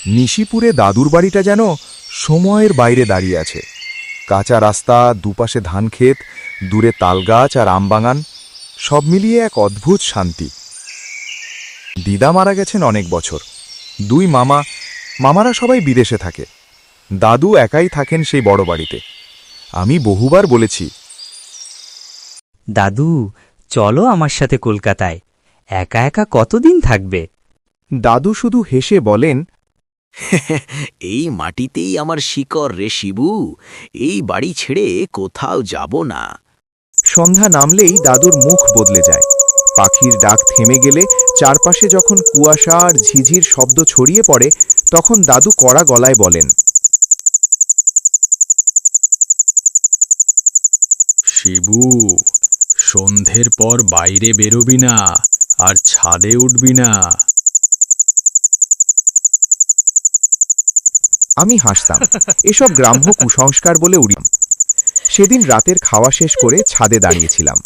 নিশিপুরে দাদুর বাড়িটা যেন সময়ের বাইরে দাঁড়িয়ে আছে। কাঁচা রাস্তা, দুপাশে ধানক্ষেত, দূরে তালগাছ আর আমবাগান, সব মিলিয়ে এক অদ্ভুত শান্তি। দিদা মারা গেছেন অনেক বছর। দুই মামারা সবাই বিদেশে থাকে। দাদু একাই থাকেন সেই বড় বাড়িতে। আমি বহুবার বলেছি, দাদু, চলো আমার সাথে কলকাতায়। একা একা কতদিন থাকবে? দাদু শুধু হেসে বলেন, এই মাটিতেই আমার শিকড় রে শিবু, এই বাড়ি ছেড়ে কোথাও যাব না। সন্ধ্যা নামলেই দাদুর মুখ বদলে যায়। পাখির ডাক থেমে গেলে, চারপাশে যখন কুয়াশা আর ঝিঝির শব্দ ছড়িয়ে পড়ে, তখন দাদু কড়া গলায় বলেন, শিবু, সন্ধ্যের পর বাইরে বেরোবি না, আর ছাদে উঠবি না। আমি হাসতাম। এসব গ্রাম্য কুসংস্কার বলে উড়িলাম। সেদিন রাতের খাওয়া শেষ করে ছাদে দাঁড়িয়েছিলাম।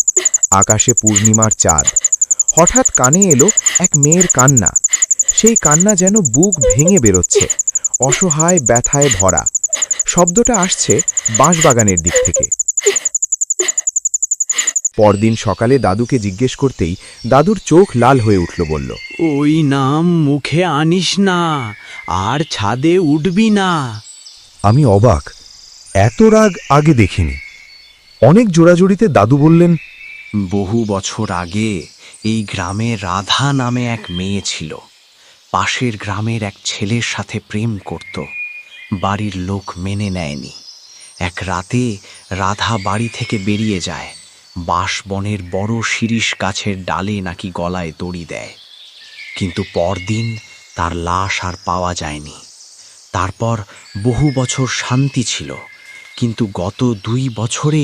আকাশে পূর্ণিমার চাঁদ। হঠাৎ কানে এলো এক মেয়ের কান্না। সেই কান্না যেন বুক ভেঙে বেরোচ্ছে, অসহায় ব্যথায় ভরা। শব্দটা আসছে বাঁশবাগানের দিক থেকে। পরদিন সকালে দাদুকে জিজ্ঞেস করতেই দাদুর চোখ লাল হয়ে উঠল, বলল, ওই নাম মুখে আনিস না, আর ছাদে উঠবি না। আমি অবাক। এত রাগ আগে দেখিনি। অনেক জোড়াজুড়িতে দাদু বললেন, বহু বছর আগে এই গ্রামে রাধা নামে এক মেয়ে ছিল। পাশের গ্রামের এক ছেলের সাথে প্রেম করত। বাড়ির লোক মেনে নেয়নি। এক রাতে রাধা বাড়ি থেকে বেরিয়ে যায়। বাঁশবনের বড় শিরীষ গাছের ডালে নাকি গলায় দড়ি দেয়। কিন্তু পরদিন তার লাশ আর পাওয়া যায়নি। তারপর বহু বছর শান্তি ছিল। কিন্তু গত 2 বছরে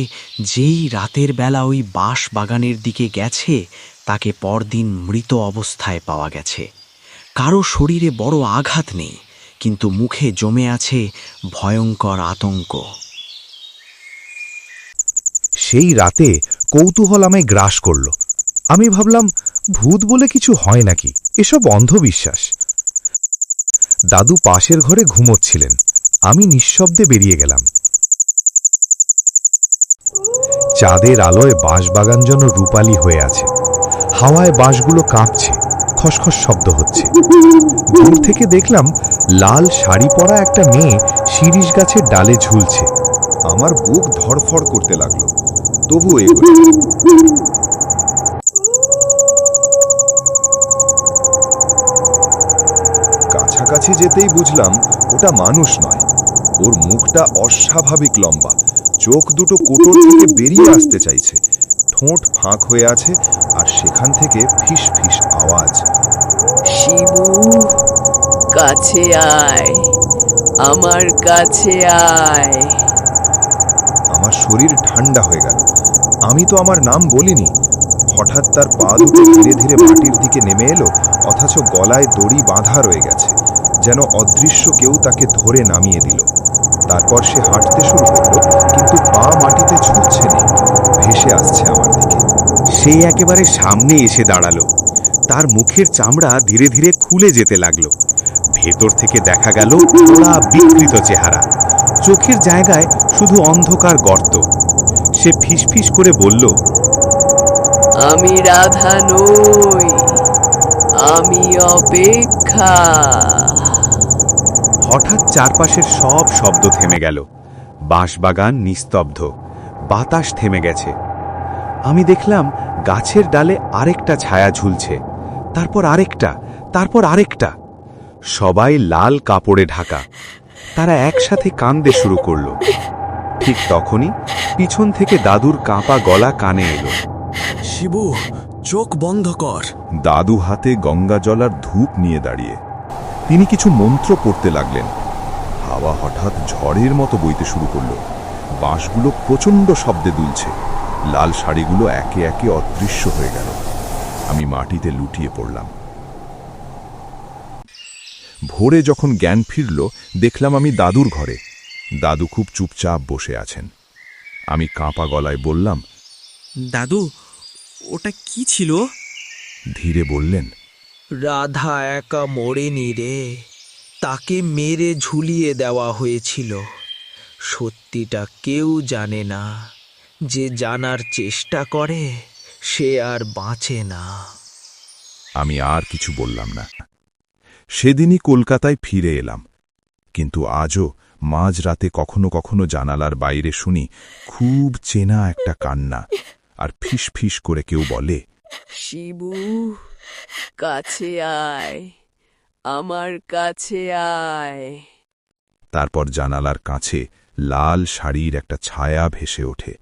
যেই রাতের বেলা ওই বাঁশ বাগানের দিকে গেছে, তাকে পরদিন মৃত অবস্থায় পাওয়া গেছে। কারো শরীরে বড় আঘাত নেই, কিন্তু মুখে জমে আছে ভয়ঙ্কর আতঙ্ক। সেই রাতে কৌতূহল আমায় গ্রাস করল। আমি ভাবলাম, ভূত বলে কিছু হয় নাকি, এসব অন্ধবিশ্বাস। দাদু পাশের ঘরে ঘুমোচ্ছিলেন। আমি নিঃশব্দে বেরিয়ে গেলাম। চাঁদের আলোয় বাঁশবাগান যেন রূপালী হয়ে আছে। হাওয়ায় বাঁশগুলো কাঁপছে, খসখস শব্দ হচ্ছে। দূর থেকে দেখলাম লাল শাড়ি পরা একটা মেয়ে শিরীষ গাছের ডালে ঝুলছে। আমার বুক ধড়ফড় করতে লাগলো, তবু এগোল। কাছাকাছি যেতেই বুঝলাম ওটা মানুষ নয়। ওর মুখটা অস্বাভাবিক লম্বা, চোখ দুটো কোটর থেকে বেরিয়ে আসতে চাইছে, ঠোঁট ফাঁক হয়ে আছে, আর সেখান থেকে ফিস ফিস আওয়াজ। শিবু, কাছে আয়, আমার কাছে আয়। আমার শরীর ঠান্ডা হয়ে গেল। আমি তো আমার নাম বলিনি। হঠাৎ তার পা দুটো ধীরে ধীরে মাটির দিকে নেমে এলো, অথচ গলায় দড়ি বাঁধা রয়ে গেছে, যেন অদৃশ্য কেউ তাকে ধরে নামিয়ে দিল। তারপর সে হাঁটতে শুরু করলো, কিন্তু পা মাটিতে ছুটছে না, ভেসে আসছে আমার দিকে। সে একেবারে সামনে এসে দাঁড়ালো। তার মুখের চামড়া ধীরে ধীরে খুলে যেতে লাগলো। ভেতর থেকে দেখা গেল পোড়া বিকৃত চেহারা, চোখের জায়গায় শুধু অন্ধকার গর্ত। সে ফিসফিস করে বলল, আমি রাধা নই, আমি অপেক্ষা। হঠাৎ চারপাশের সব শব্দ থেমে গেল। বাঁশবাগান নিস্তব্ধ, বাতাস থেমে গেছে। আমি দেখলাম গাছের ডালে আরেকটা ছায়া ঝুলছে, তারপর আরেকটা, তারপর আরেকটা। সবাই লাল কাপড়ে ঢাকা। তারা একসাথে কাঁদতে শুরু করল। ঠিক তখনই পিছন থেকে দাদুর কাঁপা গলা কানে এলো, শিবু, চোখ বন্ধ কর। দাদু হাতে গঙ্গা জল আর ধূপ নিয়ে দাঁড়িয়ে তিনি কিছু মন্ত্র পড়তে লাগলেন। হাওয়া হঠাৎ ঝড়ের মতো বইতে শুরু করল। বাঁশগুলো প্রচণ্ড শব্দে দুলছে। লাল শাড়িগুলো একে একে অদৃশ্য হয়ে গেল। আমি মাটিতে লুটিয়ে পড়লাম। ভোরে যখন জ্ঞান ফিরল, দেখলাম আমি দাদুর ঘরে। দাদু খুব চুপচাপ বসে আছেন। আমি কাঁপা গলায় বললাম, দাদু, ওটা কি ছিল? ধীরে বললেন, রাধা একা মরেনি রে, তাকে মেরে ঝুলিয়ে দেওয়া হয়েছিল। সত্যিটা কেউ জানে না, যে জানার চেষ্টা করে সে আর বাঁচে না। আমি আর কিছু বললাম না। সেদিনই কলকাতায় ফিরে এলাম, কিন্তু আজও মাঝরাতে কখনো কখনো জানালার বাইরে শুনি খুব চেনা একটা কান্না, আর ফিস ফিস করে কেউ বলে, শিবু, কাছে আয়, আমার কাছে আয়। তারপর জানালার কাছে লাল শাড়ির একটা ছায়া ভেসে ওঠে।